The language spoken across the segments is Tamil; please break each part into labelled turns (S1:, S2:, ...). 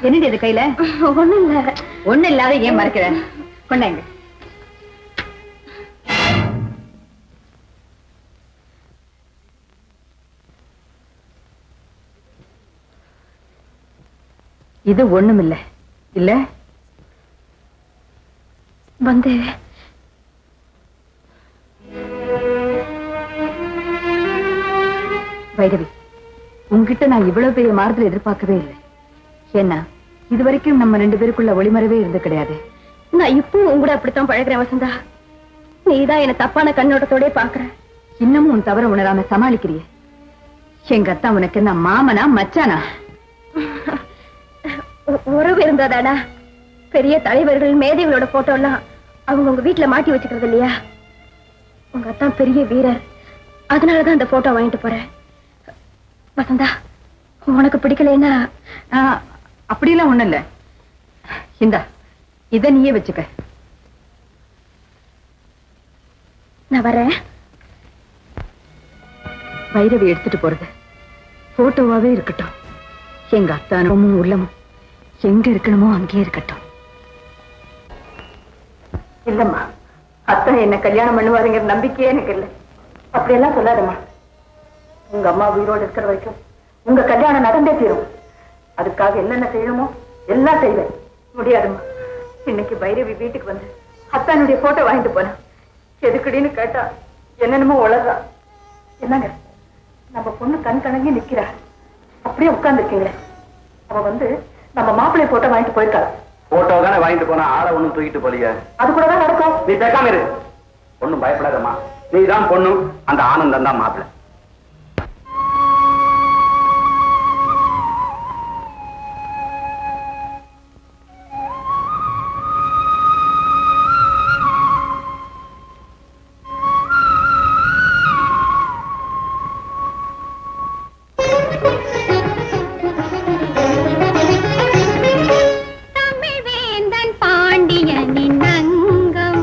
S1: என்னடி இது கையில?
S2: ஒண்ணும் இல்ல.
S1: ஒண்ணு இல்லாத ஏன் மறைக்கிற? கொண்டாங்க. இது ஒண்ணும் இல்ல இல்ல
S2: வந்து
S1: வைரவி, உங்ககிட்ட நான் இவ்வளவு பெரிய மாறுதல் எதிர்பார்க்கவே இல்லை. ஏன்னா இதுவரைக்கும் நம்ம 2 பேருக்குள்ள ஒளிமறைவே இருந்து கிடையாது.
S2: நான் இப்போ உங்கூட அப்படித்தான் பழகிறேன் வசந்தா. நீதான் என்ன தப்பான கண்ணோட்டத்தோட பாக்குற.
S1: இன்னமும் உன் தவற உணராம சமாளிக்கிறிய. எங்க அத்தா உனக்கு என்ன மாமனா மச்சானா?
S2: உறவு இருந்தாதாடா. பெரிய தலைவர்கள் மேதைகளோட போட்டோ எல்லாம் அவங்க உங்க வீட்டுல மாட்டி வச்சுக்கிறது இல்லையா? உங்க அத்தா பெரிய வீரர், அதனாலதான் அந்த போட்டோ வாங்கிட்டு போறேன். வசந்தா, உனக்கு பிடிக்கலன்னா
S1: அப்படியெல்லாம் ஒண்ணு இல்ல. இந்தா இத நீயே வச்சுக்க.
S2: நான் வரேன்.
S1: வைரவி எடுத்துட்டு போறது போட்டோவாவே இருக்கட்டும். எங்க அத்தானும் உள்ளமும் எங்க இருக்கணுமோ அங்கே இருக்கட்டும். இல்லம்மா, அத்தா என்ன கல்யாணம் பண்ணுவாருங்கிற நம்பிக்கையே எனக்கு இல்லை. அப்படியெல்லாம் சொல்லாதம்மா. உங்க அம்மா உயிரோடு இருக்கிற வரைக்கும் உங்க கல்யாணம் நடந்தே தீரும். அதுக்காக என்னென்ன செய்யணுமோ எல்லாம் செய்வேன். முடியாதும்மா. இன்னைக்கு பைரவி வீட்டுக்கு வந்து அத்தானுடைய போட்டோ வாங்கிட்டு போனேன். எதுக்குடின்னு கேட்டா என்னென்னமோ உளறா. என்னங்க, நம்ம பொண்ணு கண் கணங்கி நிக்கிறா. அப்படியே உட்கார்ந்து இருக்கீங்களே. அவ வந்து நம்ம மாப்பிள்ளை போட்டோ வாங்கிட்டு போயிருக்காள்.
S3: போட்டோ தானே வாங்கிட்டு போனா ஆளை ஒண்ணும் தூக்கிட்டு போலியா?
S1: அது கூட தான் நடக்கும்.
S3: நீ கேட்காம இரு. ஒண்ணும் பயப்படாதம்மா. நீதான் பொண்ணு, அந்த ஆனந்தம் தான் மாப்பிள்ளை.
S2: பாண்டியனின் அங்கம்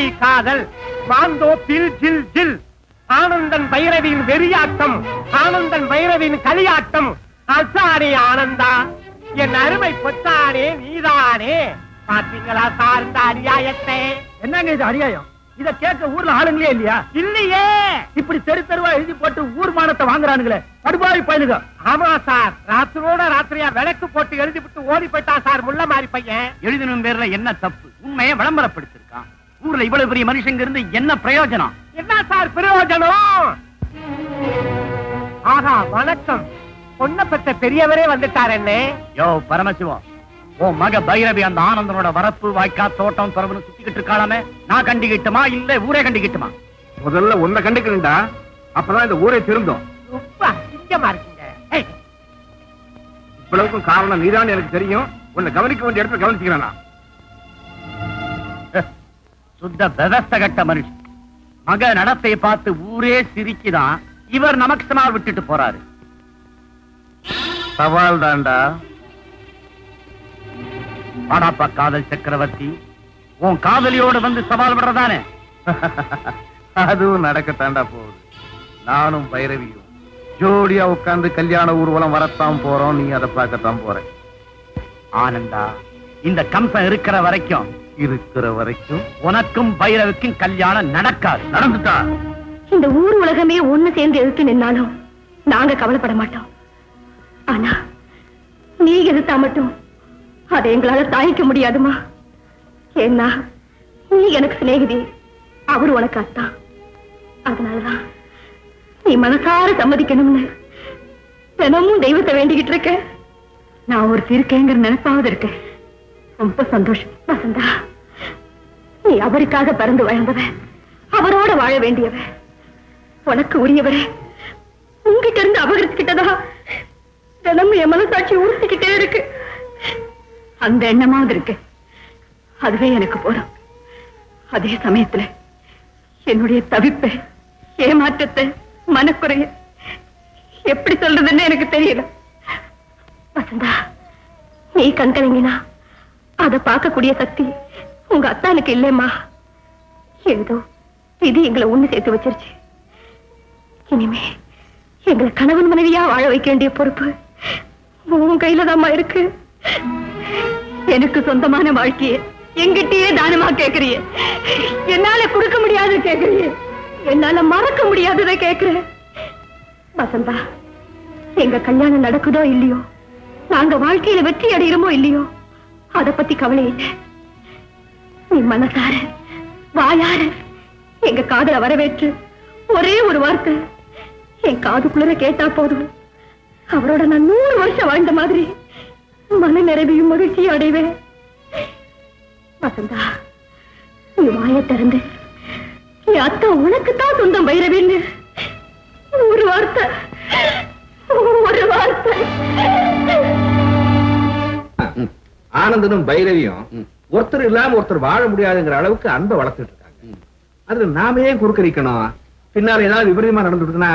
S4: பைரவி காதல் மாந்தோப்பில் ஜில் ஜில் ஆனந்தன் பைரவியின் வெறியாட்டம் ஆனந்தன் பைரவியின் களியாட்டம் அசானே ஆனந்தா என் அருமை பொத்தானே நீதானே பாத்தீங்களா சார் இந்த அநியாயத்தை
S5: என்னங்க இது அநியாயம் இத கேட்க ஊர்ல ஆளுங்களே இல்லையா
S4: இல்லையே
S5: இப்படி தெரு தெருவா எழுதி போட்டு ஊர் மானத்தை வாங்குறானுங்களே படுபாவி பயிலுங்க
S4: ஆமா சார் ராத்திரோட ராத்திரியா விளக்கு போட்டு எழுதி விட்டு ஓடி போயிட்டான் சார் முள்ள மாதிரி பையன்
S3: எழுதினும் பேர்ல என்ன தப்பு உண்மையை விளம்பரப்படுத்திருக்கான் ஊர்ல இவ்வளவு பெரிய மனுஷங்க இருந்து என்ன பிரயோஜனம்
S4: என்ன சார் பிரயோஜனம் ஆஹா வணக்கம் பொண்ணை பெற்ற பெரியவரே வந்துட்டார் என்ன
S3: யோ பரமசிவம் உன் மக பைரவி அந்த ஆனந்தனோட வரப்பு வாய்க்கா தோட்டம் துறவுன்னு சுத்திக்கிட்டு இருக்காளாமே நான் கண்டிக்கிட்டுமா இல்ல ஊரே கண்டிக்கிட்டுமா
S5: முதல்ல உன்னை கண்டுக்கிறா அப்பதான் இந்த ஊரே திருந்தோம்
S4: ரொம்ப அசிங்கமா இருக்குங்க
S5: இவ்வளவுக்கும் காரணம் நீதான் எனக்கு தெரியும் உன்னை கவனிக்க வேண்டிய இடத்துல கவனிச்சுக்கிறேன்
S3: சுத்த விவஸ்த கட்ட மனுஷன் மக நடத்தை பார்த்து ஊரே சிரிக்குதான் இவர் நமக்கு சமால் விட்டுட்டு போறாரு
S5: சவால் தாண்டா
S3: பாடாப்பா காதல் சக்கரவர்த்தி உன் காதலியோடு வந்து சவால் விடுறதானே
S5: அதுவும் நடக்கத்தாண்டா போகுது நானும் பைரவியும் ஜோடியா உட்கார்ந்து கல்யாண ஊர்வலம் வரத்தான் போறோம் நீ அதை பார்க்கத்தான் போற
S3: ஆனந்தா இந்த கம்சம் இருக்கிற வரைக்கும் உனக்கும் பைரவிக்கும் கல்யாணம் நடக்காது நடந்துட்டா
S2: இந்த ஊர் உலகமே ஒண்ணு சேர்ந்து எதிர்த்து நின்னாலும் நாங்க கவலைப்பட மாட்டோம் ஆனா நீ எதிர்த்தா மட்டும் அதை எங்களால தாய்க்க முடியாதுமா ஏன்னா நீ எனக்கு சிநேகிதி அவரு உனக்கு அத்தா அதனாலதான் நீ மனசார சம்மதிக்கணும்னு தினமும் தெய்வத்தை வேண்டிக்கிட்டு இருக்க நான் ஒரு இருக்கேங்கிற நினைப்பாவது இருக்கேன் ரொம்ப சந்தோஷம் வசந்தா நீ அவருக்காக பிறந்து வாழ்ந்தவ அவரோட வாழ வேண்டியவ உனக்கு உரியவரே உங்ககிட்ட இருந்து அபகரிச்சுக்கிட்டதா தினமும் என் மனசாட்சி உறுத்திக்கிட்டே இருக்கு அந்த எண்ணமாவது இருக்கு அதுவே எனக்கு போதும் அதே சமயத்துல என்னுடைய தவிப்பை ஏமாற்றத்தை மனக்குறைய எப்படி சொல்றதுன்னு எனக்கு தெரியல வசந்தா நீ கண்கலங்கினா அதை பார்க்கக்கூடிய சக்தி உங்க அத்தானுக்கு இல்லையம்மா ஏதோ இது எங்களை ஒண்ணு சேர்த்து வச்சிருச்சு இனிமே எங்களை கணவன் மனைவியா வாழ வைக்க வேண்டிய பொறுப்பு உன் கையில தாம்மா இருக்கு எனக்கு சொந்தமான வாழ்க்கையை எங்கிட்டயே தானமா கேக்குறிய என்னால கொடுக்க முடியாத கேக்குறிய என்னால மறக்க முடியாததை கேக்குறேன் வசந்தா எங்க கல்யாணம் நடக்குதோ இல்லையோ நாங்க வாழ்க்கையில வெற்றி அடைகிறோமோ இல்லையோ அத பத்தி கவலை இல்லை நீ மனசார வாயார எங்க காதல வரவேற்று ஒரே ஒரு வார்த்தை என் காதுக்குள்ள கேட்டா போதும் அவரோட நான் 100 வருஷம் வாழ்ந்த மாதிரி மன நிறைவையும் மகிழ்ச்சியும் அடைவேன் வசந்தா நீ வாயை திறந்து என் அத்தா உனக்குத்தான் சொந்தம் பைரவின்னு ஒரு வார்த்தை
S5: ஆனந்தனும் பைரவியும் ஒருத்தர் இல்லாம ஒருத்தர் வாழ முடியாதுங்கிற அளவுக்கு அன்பை வளர்த்துட்டு இருக்காங்க அதுல நாம ஏன் குறுக்கரிக்கணும் பின்னால ஏதாவது விபரீதமா நடந்துடுதுன்னா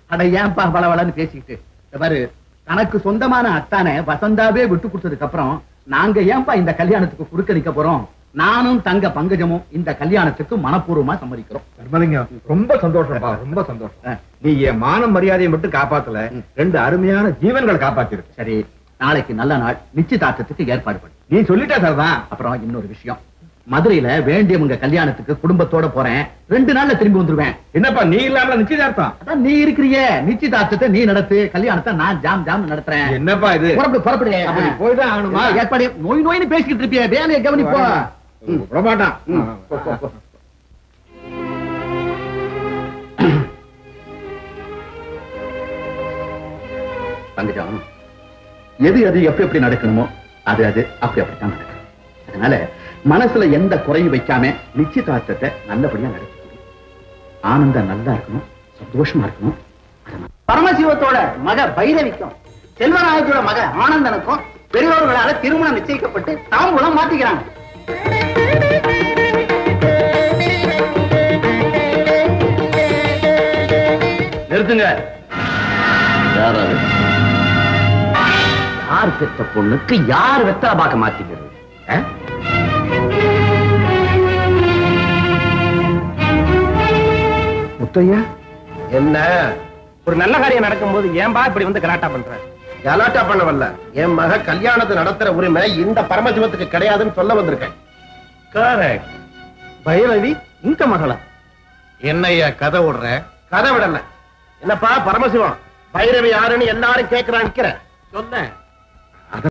S6: அட ஏன்பா வளவளன்னு பேசிக்கிட்டு பாரு தனக்கு சொந்தமான அத்தானை வசந்தாவே விட்டு கொடுத்ததுக்கு அப்புறம் நாங்க ஏன்பா இந்த கல்யாணத்துக்கு குறுக்கணிக்க போறோம் நானும் தங்க பங்கஜமும் இந்த கல்யாணத்துக்கு மனப்பூர்வமா சம்மதிக்கிறோம்
S5: தர்மலிங்கம் ரொம்ப சந்தோஷம்ப்பா ரொம்ப சந்தோஷம் நீ என் மான மரியாதையை மட்டும் காப்பாத்தல 2 அருமையான ஜீவன்களை காப்பாத்திருக்கு
S6: சரி நாளைக்கு நல்ல நாள் நிச்சயதார்த்தத்துக்கு ஏற்பாடு பண்ணு
S5: நீ சொல்லிட்டா சார்தான்
S6: அப்புறம் இன்னொரு விஷயம் மதுரையில வேண்டியவங்க கல்யாணத்துக்கு குடும்பத்தோட போறேன் 2 நாள்ல திரும்பி வந்துருவேன்
S5: என்னப்பா நீ இல்லாம நிச்சயதார்த்தம்
S6: அதான் நீ இருக்கிறியே நிச்சயதார்த்தத்தை நீ நடத்து கல்யாணத்தை நான் ஜாம் நடத்துறேன்
S5: என்னப்பா இது
S6: புறப்படு
S5: போய்தான் ஆகணுமா
S6: ஏற்பாடு நோய்னு பேசிக்கிட்டு இருப்பிய வேலையை கவனிப்போ
S5: விடமாட்டான்
S6: பங்கஜம் எது எப்படி நடக்கணுமோ அது அப்படித்தான் நடக்கும் அதனால மனசுல எந்த குறையும் வைக்காம நிச்சயதார்த்தத்தை நல்லபடியா நடக்கணும் ஆனந்தம் நல்லா இருக்கணும் சந்தோஷமா இருக்கணும் பரமசிவத்தோட மக பைரவிக்கும் செல்வநாயகத்தோட மக ஆனந்தனுக்கும் பெரியோர்களால திருமணம் நிச்சயிக்கப்பட்டு தாம்பூலம் மாத்திக்கிறாங்க
S3: நிறுத்துங்க
S6: யார் பெற்ற பொண்ணுக்கு யார் வெத்தலை பார்க்க மாத்திக்கிறது
S5: முத்தையா,
S4: என்ன ஒரு நல்ல காரியம் நடக்கும்போது ஏன்பா இப்படி வந்து கலாட்டா பண்ற? கலாட்டா பண்ணவல்ல, என் மக கல்யாணத்தை நடத்துற உரிமை இந்த பரமசிவத்துக்கு கிடையாதுன்னு சொல்ல வந்திருக்கேன். கரெக்ட். பைரவி இந்த மகளா? என்னையா கதை விடுற? கதை விடல. என்னப்பா பரமசிவம், பைரவி யாருன்னு எல்லாரும் கேட்கறான். நிக்கிற சொல்ல.